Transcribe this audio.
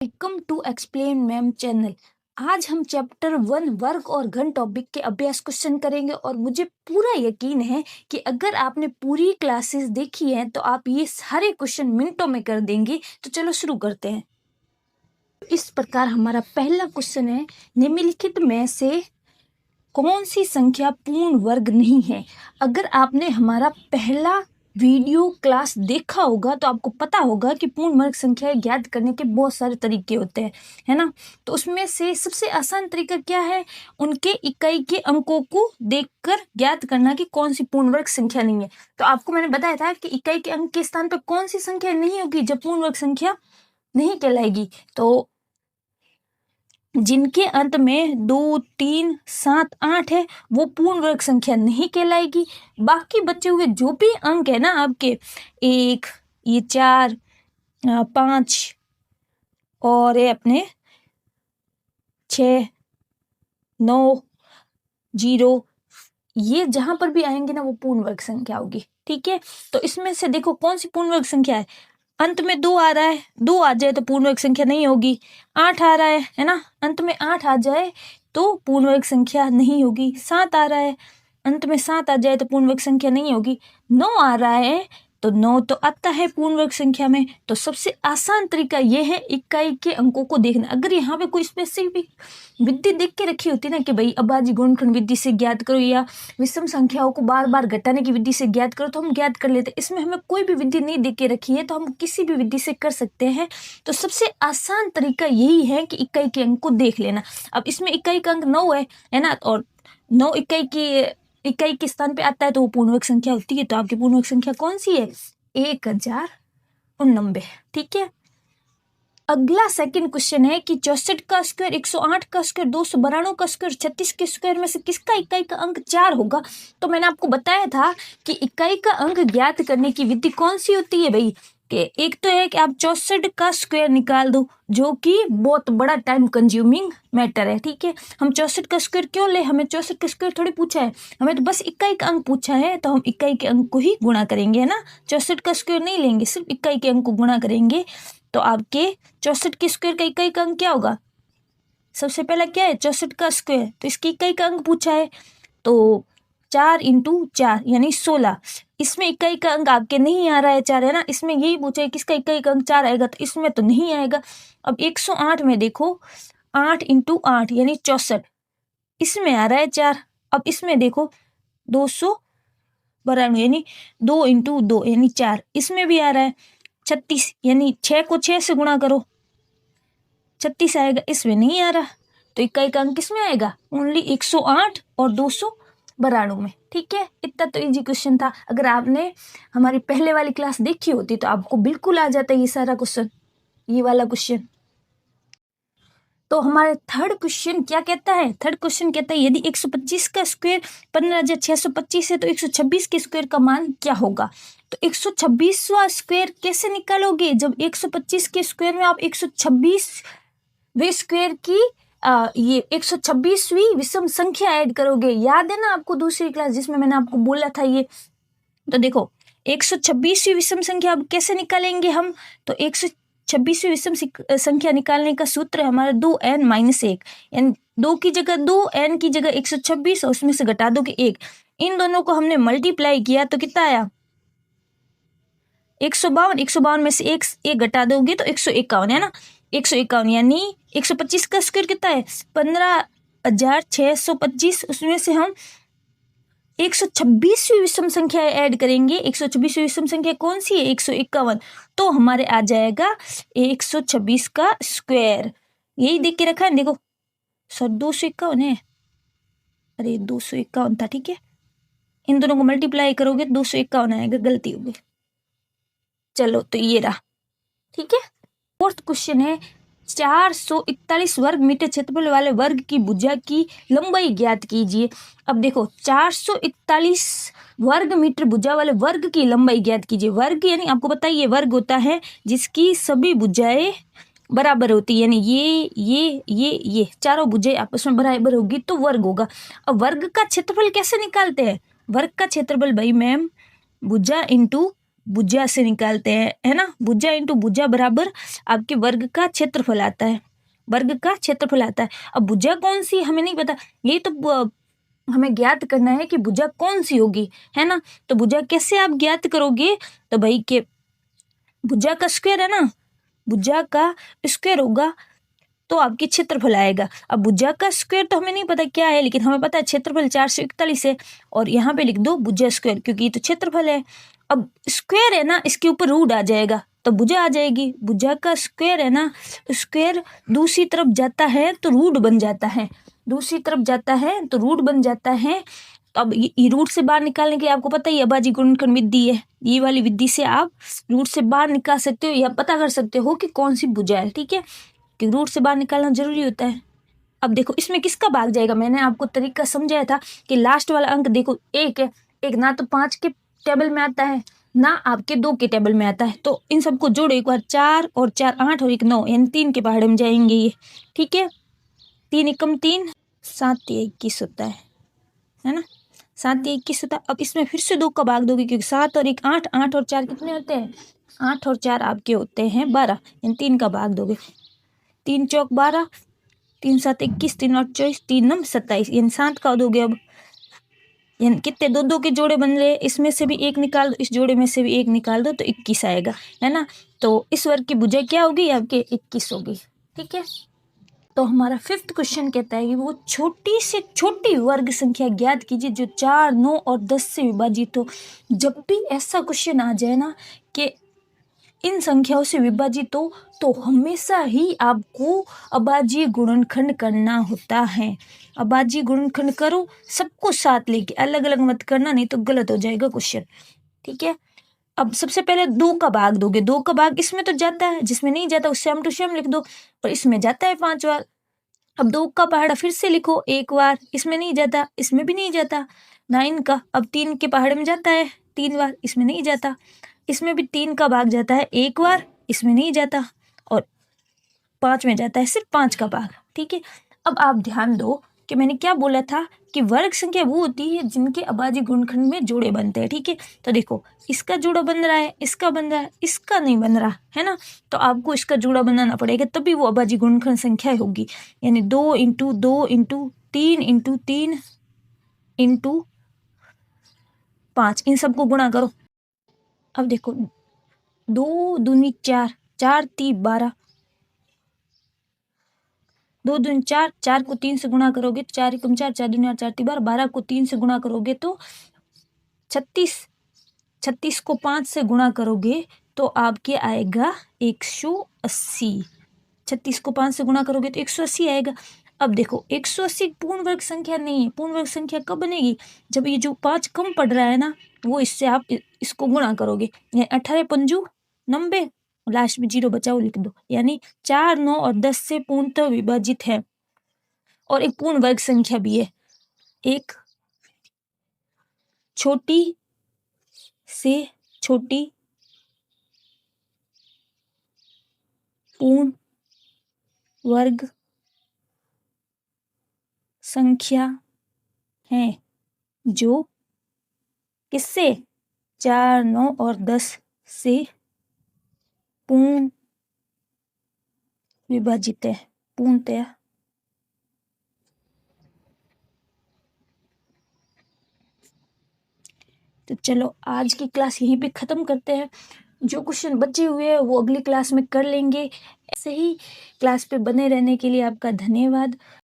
Welcome to explain ma'am channel. आज हम chapter 1 वर्ग और घन टॉपिक के अभ्यास क्वेश्चन करेंगे और मुझे पूरा यकीन है कि अगर आपने पूरी क्लासेस देखी हैं तो आप ये सारे क्वेश्चन मिनटों में कर देंगे। तो चलो शुरू करते हैं। इस प्रकार हमारा पहला क्वेश्चन है, निम्नलिखित में से कौन सी संख्या पूर्ण वर्ग नहीं है। अगर आपने हमारा पहला वीडियो क्लास देखा होगा तो आपको पता होगा कि पूर्ण वर्ग संख्या ज्ञात करने के बहुत सारे तरीके होते हैं, है ना। तो उसमें से सबसे आसान तरीका क्या है, उनके इकाई के अंकों को देखकर ज्ञात करना कि कौन सी पूर्ण वर्ग संख्या नहीं है। तो आपको मैंने बताया था कि इकाई के अंक के स्थान पर कौन सी संख्या नहीं होगी जब पूर्ण वर्ग संख्या नहीं कहलाएगी। तो जिनके अंत में 2, 3, 7, 8 है वो पूर्ण वर्ग संख्या नहीं कहलाएगी। बाकी बचे हुए जो भी अंक है ना आपके 1, ये 4, 5 और ये अपने 6, 9, 0, ये जहां पर भी आएंगे ना वो पूर्ण वर्ग संख्या होगी। ठीक है, तो इसमें से देखो कौन सी पूर्ण वर्ग संख्या है। अंत में 2 आ रहा है, 2 आ जाए तो पूर्ण वर्ग संख्या नहीं होगी। 8 आ रहा है ना, अंत में 8 आ जाए तो पूर्ण वर्ग संख्या नहीं होगी। 7 आ रहा है, अंत में 7 आ जाए तो पूर्ण वर्ग संख्या नहीं होगी। 9 आ रहा है तो 9 तो आता है पूर्ण वर्ग संख्या में। तो सबसे आसान तरीका ये है इकाई के अंकों को देखना। अगर यहाँ पे कोई स्पेसिफिक विधि देख के रखी होती ना कि भाई अभाज्य गुणनखंड विधि से ज्ञात करो या विषम संख्याओं को बार बार घटाने की विधि से ज्ञात करो, तो हम ज्ञात कर लेते। इसमें हमें कोई भी विधि नहीं देख के रखी है तो हम किसी भी विधि से कर सकते हैं। तो सबसे आसान तरीका यही है कि इकाई के अंक को देख लेना। अब इसमें इकाई का अंक 9 है ना, और 9 इकाई के स्थान पे आता है तो वो पूर्ण वर्ग संख्या होती है। तो आपकी पूर्ण वर्ग संख्या कौन सी है, 1089। ठीक है, अगला सेकंड क्वेश्चन है कि 64 का स्क्वायर, 108 का स्क्वायर, 292 का स्क्वायर, 36 के स्क्वायर में से किसका इकाई का अंक 4 होगा। तो मैंने आपको बताया था कि इकाई का अंक ज्ञात करने की विधि कौन सी होती है भाई, कि एक तो है कि आप 64 का स्क्वायर निकाल दो, जो कि बहुत बड़ा टाइम कंज्यूमिंग मैटर है। ठीक है, हम 64 का स्क्वायर क्यों ले, हमें 64 का स्क्वायर थोड़ी पूछा है, हमें तो बस इकाई का अंक पूछा है। तो हम इकाई के अंक को ही गुणा करेंगे, है ना। 64 का स्क्वायर नहीं लेंगे, सिर्फ इकाई के अंक को गुणा करेंगे। तो आपके 64 के स्क्वायर का इकाई का अंक क्या होगा, सबसे पहला क्या है 64 का स्क्वायर, तो इसकी इकाई का अंक पूछा है तो 4 × 4 यानी 16। इसमें इकाई का अंक आपके नहीं आ रहा है 4, है ना, इसमें यही पूछा है किसका इकाई का अंक 4 आएगा, तो इसमें तो नहीं आएगा। अब 108 में देखो 8 × 8 यानी 64, इसमें आ रहा है 4। अब इसमें देखो 292 यानी 2 × 2 यानी 4, इसमें भी आ रहा है 36 यानी 6 को 6 से गुणा करो 36 आएगा, इसमें नहीं आ रहा। तो इकाई का अंक किसमें आएगा, ओनली 108 और 292 में। ठीक है, इतना तो इजी क्वेश्चन था। अगर आपने हमारी पहले वाली क्लास देखी होती तो आपको बिल्कुल आ जाता ये सारा क्वेश्चन, ये वाला क्वेश्चन। तो हमारे थर्ड क्वेश्चन क्या कहता है, थर्ड क्वेश्चन कहता है यदि 125 का स्क्वायर 15,625 है तो 126 के स्क्वायर का मान क्या होगा। तो 126वां स्क्वायर कैसे निकालोगे, जब 125 के स्क्वायर में आप 126वें स्क्वायर की ये 126वीं विषम संख्या ऐड करोगे। याद है ना आपको दूसरी क्लास जिसमें मैंने आपको बोला था ये। तो देखो 126वीं विषम संख्या अब कैसे निकालेंगे हम, तो 126वीं विषम संख्या निकालने का सूत्र है हमारा 2n - 1, यानी 2 की जगह 2, n की जगह 126 और उसमें से घटा दोगे 1। इन दोनों को हमने मल्टीप्लाई किया तो कितना आया 152। 152 में से एक घटा दोगे तो 151, है ना। 151 यानी 125 का स्क्वायर कितना है 15,625, उसमें से हम 126वीं विषम संख्या ऐड करेंगे। 126वीं विषम संख्या कौन सी है 151, तो हमारे आ जाएगा 126 का स्क्वायर। यही देख के रखा है, देखो सर 251 है, अरे 251 था। ठीक है, इन दोनों को मल्टीप्लाई करोगे 251 आएगा, गलती होगी। चलो तो ये रहा। ठीक है, फोर्थ क्वेश्चन है 441 वर्ग मीटर क्षेत्रफल वाले वर्ग की भुजा की लंबाई ज्ञात कीजिए। अब देखो 441 वर्ग मीटर भुजा वाले वर्ग की लंबाई ज्ञात कीजिए। वर्ग यानी आपको पता है ये वर्ग होता है जिसकी सभी भुजाएं बराबर होती है, यानी ये चारों भुजाएं आपस में बराबर होगी तो वर्ग होगा। अब वर्ग का क्षेत्रफल कैसे निकालते हैं, वर्ग का क्षेत्रफल भाई मैम भुजा इंटू भुजा से निकालते हैं, है ना। भुजा इंटू भुजा बराबर आपके वर्ग का क्षेत्रफल आता है, वर्ग का क्षेत्रफल आता है। अब भुजा कौन सी हमें नहीं पता, ये तो हमें ज्ञात करना है कि भुजा कौन सी होगी, है ना। तो भुजा कैसे आप ज्ञात करोगे, तो भाई के भुजा का स्क्वायर है ना, भुजा का स्क्वायर होगा तो आपकी क्षेत्रफल आएगा। अब भुजा का स्क्वायर तो हमें नहीं पता क्या है, लेकिन हमें पता है क्षेत्रफल 441 है, और यहाँ पे लिख दो भुजा स्क्वायर, क्योंकि ये तो क्षेत्रफल है। अब स्क्वायर है ना, इसके ऊपर रूट आ जाएगा तो भुजा आ जाएगी। भुजा का स्क्वायर है ना, स्क्वायर दूसरी तरफ जाता है तो रूट बन जाता है, दूसरी तरफ जाता है तो रूट बन जाता है। तो अब ये रूट से बाहर निकालने के लिए आपको पता ही अभाज्य गुणनखंड विधि है, ये वाली विधि से आप रूट से बाहर निकाल सकते हो या पता कर सकते हो कि कौन सी भुजा है, ठीक है, कि रूट से बाहर निकालना जरूरी होता है। अब देखो इसमें किसका भाग जाएगा, मैंने आपको तरीका समझाया था कि लास्ट वाला अंक देखो एक है, एक ना तो 5 के टेबल में आता है ना आपके 2 के टेबल में आता है, तो इन सबको जोड़ो एक बार, 4 और 4 8 और 1 9, यानी 3 के पहाड़े में जाएंगे ये, ठीक है। 3 एकम 3, 7 21 होता है ना, 7 21 होता है। अब इसमें फिर से 2 का भाग दोगे, क्योंकि 7 और 1 8, 8 और 4 कितने होते हैं, 8 और 4 आपके होते हैं 12, यानी 3 का भाग दोगे, 3 चौक 12, 3 7 21, 3 8 24, 3 9 27, यानी 7 का दोगे। अब यानी कितने, 2 2 के जोड़े बन रहे, इसमें से भी एक निकाल दो, इस जोड़े में से भी एक निकाल दो तो 21 आएगा, है ना। तो इस वर्ग की भुजा क्या होगी आपके, 21 होगी, ठीक है। तो हमारा 5th क्वेश्चन कहता है कि वो छोटी से छोटी वर्ग संख्या ज्ञात कीजिए जो 4 9 और 10 से विभाजित हो। जब भी ऐसा क्वेश्चन आ जाए ना कि इन संख्याओं से विभाजित हो, तो हमेशा ही आपको अभाज्य गुणनखंड करना होता है। अभाज्य गुणनखंड करो सबको साथ लेके, अलग अलग मत करना, नहीं तो गलत हो जाएगा क्वेश्चन, ठीक है। अब सबसे पहले 2 का भाग दोगे, 2 का भाग इसमें तो जाता है, जिसमें नहीं जाता उसे सेम टू सेम लिख दो, और इसमें जाता है 5 बार। अब 2 का पहाड़ा फिर से लिखो एक बार, इसमें नहीं जाता, इसमें भी नहीं जाता। 9 का अब 3 के पहाड़े में जाता है 3 बार, इसमें नहीं जाता, इसमें भी 3 का भाग जाता है एक बार, इसमें नहीं जाता, और 5 में जाता है सिर्फ 5 का भाग, ठीक है। अब आप ध्यान दो कि मैंने क्या बोला था कि वर्ग संख्या वो होती है जिनके अभाज्य गुणनखंड में जोड़े बनते हैं, ठीक है। तो देखो इसका जोड़ा बन रहा है, इसका बन रहा है, इसका नहीं बन रहा है ना, तो आपको इसका जोड़ा बनाना पड़ेगा, तभी वो अभाज्य गुणनखंड संख्या होगी। यानी 2 इंटू 2 इंटू 3 इंटू 3 इंटू 5, इन सबको गुणा करो। अब देखो 2 दूनी 4, 4 ती 12, 2 दूनी 4, 4 को 3 से गुणा करोगे तो 4 एकम 4, 4 दूनी 8, 4 ती 12, 12 को 3 से गुणा करोगे तो 36, 36 को 5 से गुणा करोगे तो आपके आएगा 180, 36 को 5 से गुणा करोगे तो 180 आएगा। अब देखो 180 पूर्ण वर्ग संख्या नहीं है, पूर्ण वर्ग संख्या कब बनेगी, जब ये जो 5 कम पड़ रहा है ना, वो इससे आप इसको गुणा करोगे, 18 पंजू 90, लास्ट में 0 बचाओ लिख दो, यानी 4 9 और 10 से पूर्णतः विभाजित है, और एक पूर्ण वर्ग संख्या भी है। एक छोटी से छोटी पूर्ण वर्ग संख्या है जो किससे, 4 9 और 10 से पूर्ण विभाजित है, पूर्णतया। तो चलो आज की क्लास यहीं पे ख़त्म करते हैं, जो क्वेश्चन बचे हुए हैं वो अगली क्लास में कर लेंगे। ऐसे ही क्लास पे बने रहने के लिए आपका धन्यवाद।